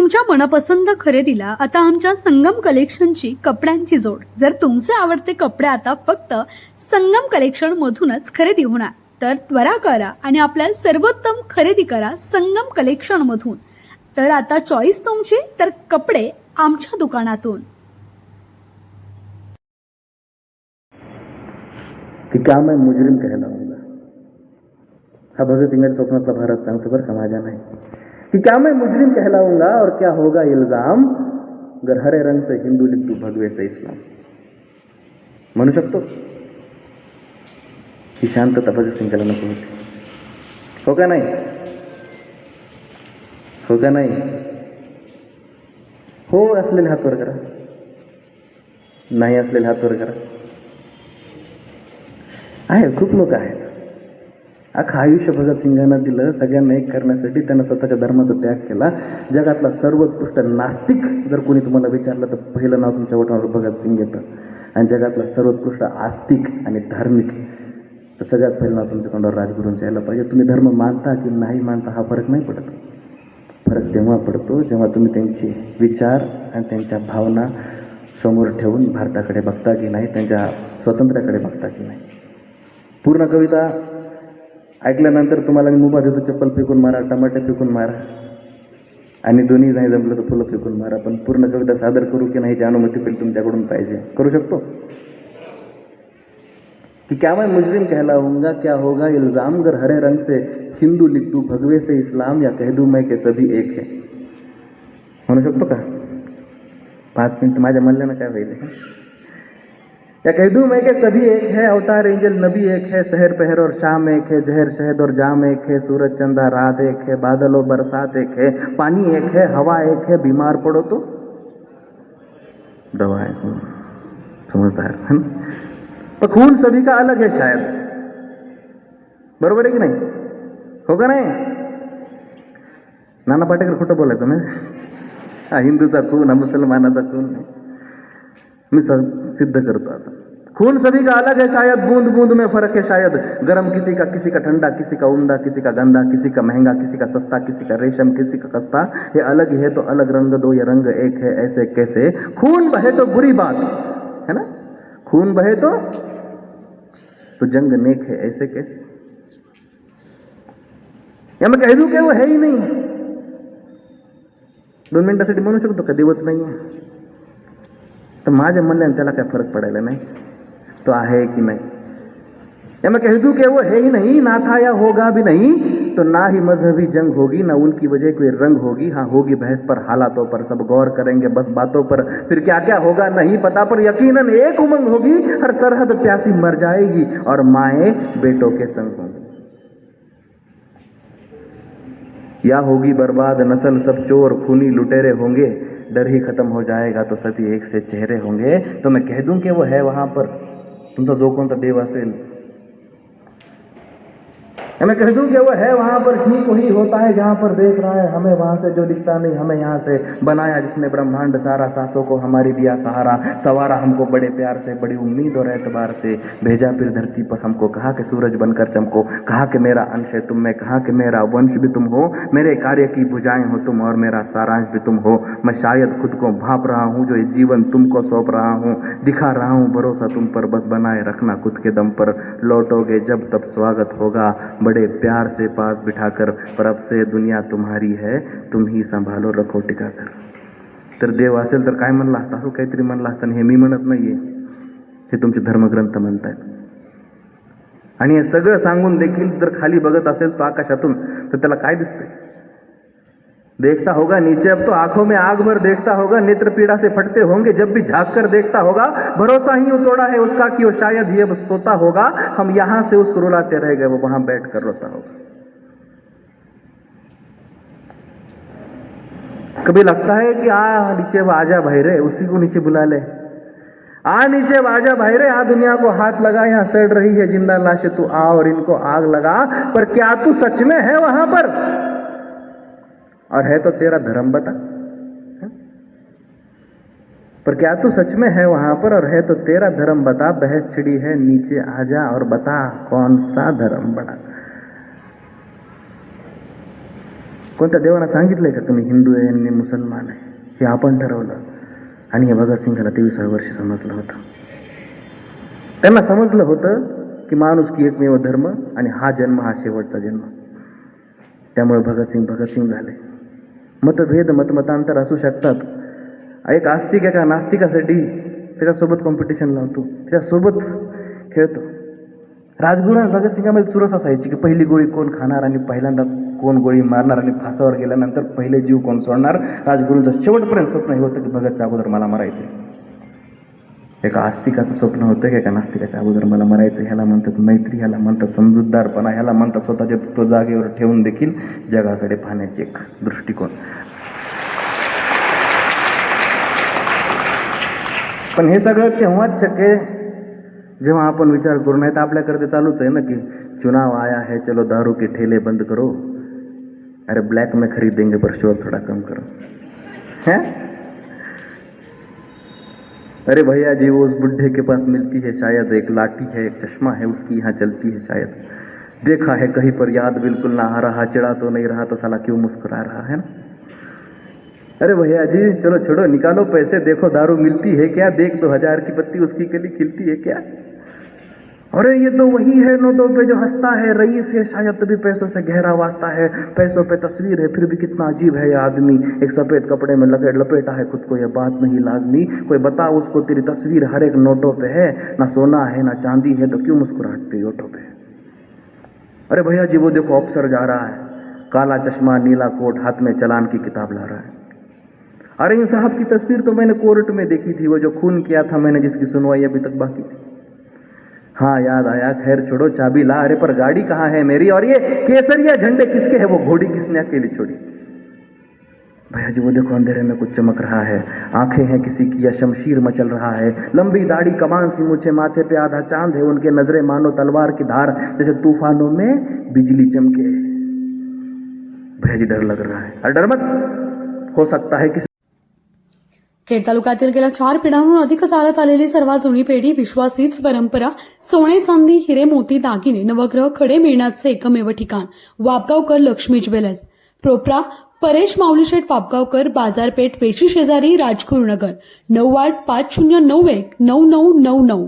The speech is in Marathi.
तुमच्या मनपसंत खरेदीला आता आमच्या संगम कलेक्शनची कपड्यांची जोड. जर तुमचे आवडते कपडे आता फक्त संगम कलेक्शन मधूनच खरेदी होणार, तर त्वरा करा आणि आपल्या सर्वोत्तम खरेदी करा संगम कलेक्शन मधून. तर आता चॉईस तुमची, तर कपडे आमच्या दुकानातून. कि क्या मैं मुजरिम कहलाऊंगा. हा भगत सिंग स्वप्नातला भारत सांगतो बरं का, माझ्या नाही. कि क्या मैं मुजरिम कहलाऊंगा और क्या होगा इल्जाम, अगर हरे रंग से हिंदू लिख दूं भगवे से इस्लाम. म्हणू शकतो ही शांतता भगत सिंगला नको होती. हो का नाही? हो का नाही? हो असलेले हात वर करा, नाही असलेले हात वर करा. आहे, खूप लोक आहेत. अख्खं आयुष्य भगत सिंगांना दिलं सगळ्यांना एक करण्यासाठी. त्यानं स्वतःच्या धर्माचा त्याग केला. जगातला सर्वोत्कृष्ट नास्तिक जर कोणी तुम्हाला विचारलं तर पहिलं नाव तुमच्या ओठावर भगत सिंग येतं. आणि जगातला सर्वोत्कृष्ट आस्तिक आणि धार्मिक तर सगळ्यात पहिलं नाव तुमच्या तोंडावर राजगुरूंचं यायला पाहिजे. तुम्ही धर्म मानता की नाही मानता हा फरक नाही पडत. फरक तेव्हा पडतो जेव्हा तुम्ही त्यांचे विचार आणि त्यांच्या भावना समोर ठेवून भारताकडे बघता की नाही, त्यांच्या स्वातंत्र्याकडे बघता की नाही. पूर्ण कविता ऐकल्यानंतर तुम्हाला मी मुभा देतो, चप्पल फेकून मारा, टमाटे फेकून मारा आणि दोन्ही नाही जमलं तर फुलं फेकून मारा. पण पूर्ण कविता सादर करू की नाही याची अनुमती पण तुमच्याकडून पाहिजे. करू शकतो? कि क्या मैं मुजरिम कहलाऊंगा, क्या होगा इल्जाम, अगर हरे रंग से हिंदू लिख दूं भगवे से इस्लाम, या कह दूं मैं के सभी एक है. म्हणू शकतो का? 5 मिनिट माझ्या म्हणल्यानं काय होईल? या कह दूं मैं के सभी एक है, अवतार एंजल नबी एक है, शहर पहर और शाम एक है, जहर शहद और जाम एक है, सूरज चंदा रात एक है, बादल और बरसात एक है, पानी एक है, हवा एक है, बीमार पड़ो तो दवा है. समझदार है ना? तो खून सभी का अलग है शायद. बरोबर आहे की नाही? हो का नाही? नाना पाटेकर खोटं बोलायचं ना. हा हिंदूचा खून, हा मुसलमानाचा खून नाही. मी सिद्ध करतो आता. खून सभी का अलग है शायद, बूंद बूंद में फर्क है शायद, गरम किसी का ठंडा, किसी का उम्दा, किसी का गंदा, किसी का महंगा, किसी का सस्ता, किसी का रेशम, किसी का खस्ता. ये अलग है तो अलग रंग दो, ये रंग एक है ऐसे कैसे. खून बहे तो बुरी बात है ना, खून बहे तो जंग नेक है ऐसे कैसे. या मैं कह दूं कि वो है ही नहीं. 2 मिनिटासाठी म्हणू शकतो का देवच नाही आहे? तर माझ्या म्हणल्याने त्याला काय फरक पडायला नाही. तो आहे की नाही. या मैं कह दूं कि वो है ही नहीं, ना था या होगा भी नहीं, तो ना ही मजहबी जंग होगी, ना उनकी वजह कोई रंग होगी. हाँ होगी बहस पर हालातों पर, सब गौर करेंगे बस बातों पर, फिर क्या क्या होगा नहीं पता, पर यकीनन एक उमंग होगी, हर सरहद प्यासी मर जाएगी और माएँ बेटों के संग होंगी. या होगी बर्बाद नस्ल, सब चोर खूनी लुटेरे होंगे, डर ही खत्म हो जाएगा तो सभी एक से चेहरे होंगे. तो मैं कह दूं कि वो है वहां पर, तुमचा जो कोणता देव असेल. मैं कह दूं कि वो है वहां पर, ठीक वही होता है जहां पर देख रहा है हमें, वहां से जो दिखता नहीं हमें यहाँ से बनाया जिसने ब्रह्मांड सारा, सांसों को हमारी दिया सहारा, सवारा हमको बड़े प्यार से, बड़ी उम्मीद और एतबार से, भेजा फिर धरती पर हमको, कहा कि सूरज बनकर चमको, कहा कि मेरा अंश है तुम में, कहा कि मेरा वंश भी तुम हो, मेरे कार्य की भुजाएं हो तुम और मेरा सारांश भी तुम हो. मैं शायद खुद को भांप रहा हूँ जो ये जीवन तुमको सौंप रहा हूँ, दिखा रहा हूँ भरोसा तुम पर, बस बनाए रखना खुद के दम पर, लौटोगे जब तब स्वागत होगा बड़े प्यार से पास बिठाकर, पर अब से दुनिया तुम्हारी है तुम ही सांभालो रखो टिकाकर. तर देव असेल तर काय म्हणला असता? असं काहीतरी म्हणला असता. हे मी म्हणत नाहीये, हे तुमचे धर्मग्रंथ म्हणतायत. आणि हे सगळं सांगून देखील जर खाली बघत असेल तो आकाशातून, तर त्याला काय दिसतंय? देखता होगा नीचे अब तो आंखों में आग भर देखता होगा, नेत्र पीड़ा से फटते होंगे जब भी झांक कर देखता होगा, भरोसा ही तोड़ा है उसका कि वो शायद ये सोता होगा, हम यहां से उसको रुलाते रह गए वो वहां बैठ कर रोता होगा. कभी लगता है कि आ नीचे आजा भाई रे, उसी को नीचे बुला ले, आ नीचे आजा भाई रे, आ दुनिया को हाथ लगा, यहाँ सड़ रही है जिंदा लाशें, तू आ और इनको आग लगा. पर क्या तू सच में है वहां पर, और है तो तेरा धर्म बता. पर क्या तू सच में है वहां पर, और है तो तेरा धर्म बता. बहस छिड़ी है नीचे आजा और बता कौन सा धर्म बड़ा. कोणत्या देवानं सांगितलंय का तुम्ही हिंदू आहे आणि मी मुसलमान आहे? हे आपण ठरवलं. आणि हे भगतसिंगला 23व्या वर्षी समजलं होतं. त्यांना समजलं होतं की माणुसकी एकमेव धर्म आणि हा जन्म हा शेवटचा जन्म. त्यामुळे भगतसिंग झाले. मतभेद मतमतांतर असू शकतात. एक आस्तिक एका नास्तिकासाठी त्याच्यासोबत कॉम्पिटिशन लावतो, त्याच्यासोबत खेळतो. राजगुरू आणि भगतसिंगामध्ये चुरस असायची की पहिली गोळी कोण खाणार आणि पहिल्यांदा कोण गोळी मारणार आणि फासावर गेल्यानंतर पहिले जीव कोण सोडणार. राजगुरूंचं शेवटपर्यंत स्वप्न हे होतं की भगतच्या अगोदर मला मरायचं. एका आस्तिकाचं स्वप्न होतं की एका नास्तिकाच्या अगोदर मला मरायचं. ह्याला म्हणतात मैत्री, ह्याला म्हणतात समजूतदारपणा, ह्याला म्हणतात स्वतःचे तो जागेवर ठेवून देखील जगाकडे पाहण्याची एक दृष्टिकोन. पण हे सगळं तेव्हाच शक्य जेव्हा आपण विचार करू. नाही तर आपल्याकडे ते चालूच आहे ना की चुनाव आया है चलो दारू के ठेले बंद करो, अरे ब्लैक में खरीदेंगे पर शोर थोड़ा कम करो. हैं? अरे भैया जी वो उस बुढ़े के पास मिलती है शायद, एक लाठी है एक चश्मा है उसकी यहाँ चलती है शायद, देखा है कहीं पर याद बिल्कुल ना आ रहा, चिढ़ा तो नहीं रहा तो साला क्यों मुस्कुरा रहा है ना. अरे भैया जी चलो छोड़ो, निकालो पैसे, देखो दारू मिलती है क्या, देख 2000 की पत्ती उसकी कली खिलती है क्या. अरे ये तो वही है नोटों पे जो हंसता है, रईस है शायद तभी पैसों से गहरा वास्ता है, पैसों पे तस्वीर है फिर भी कितना अजीब है ये आदमी, एक सफेद कपड़े में लपेटा है खुद को, ये बात नहीं लाजमी, कोई बता उसको तेरी तस्वीर हर एक नोटों पे है, ना सोना है ना चांदी है तो क्यों मुस्कुराहट ओठों पे. अरे भैया जी वो देखो अफसर जा रहा है, काला चश्मा नीला कोट, हाथ में चालान की किताब ला रहा है. अरे इन साहब की तस्वीर तो मैंने कोर्ट में देखी थी, वो जो खून किया था मैंने, जिसकी सुनवाई अभी तक बाकी थी. हाँ याद आया, खैर छोड़ो चाबी ला. अरे पर गाड़ी कहाँ है मेरी, और ये केसरिया झंडे किसके है, वो घोड़ी किसने अकेली छोड़ी. भैया जी वो देखो अंधेरे में कुछ चमक रहा है, आंखें हैं किसी की या शमशीर मचल रहा है, लंबी दाढ़ी कमान सी मूछे, माथे पे आधा चांद है, उनके नजरें मानो तलवार की धार, जैसे तूफानों में बिजली चमके. भैया जी डर लग रहा है. अरे डर मत, हो सकता है किसी. खेड तालुक्यातील गेल्या 4 पिढ्यांहून अधिक चालत आलेली सर्वात जुनी पेढी, विश्वासीच परंपरा, सोने चांदी हिरे मोती दागिने नवग्रह खडे मिळण्याचे एकमेव ठिकाण, वापगावकर लक्ष्मी ज्वेलर्स. प्रोप्रा परेश माऊलीशेठ वापगावकर, बाजारपेठ पेशी शेजारी, राजगुरुनगर. 9 8 5091 9999.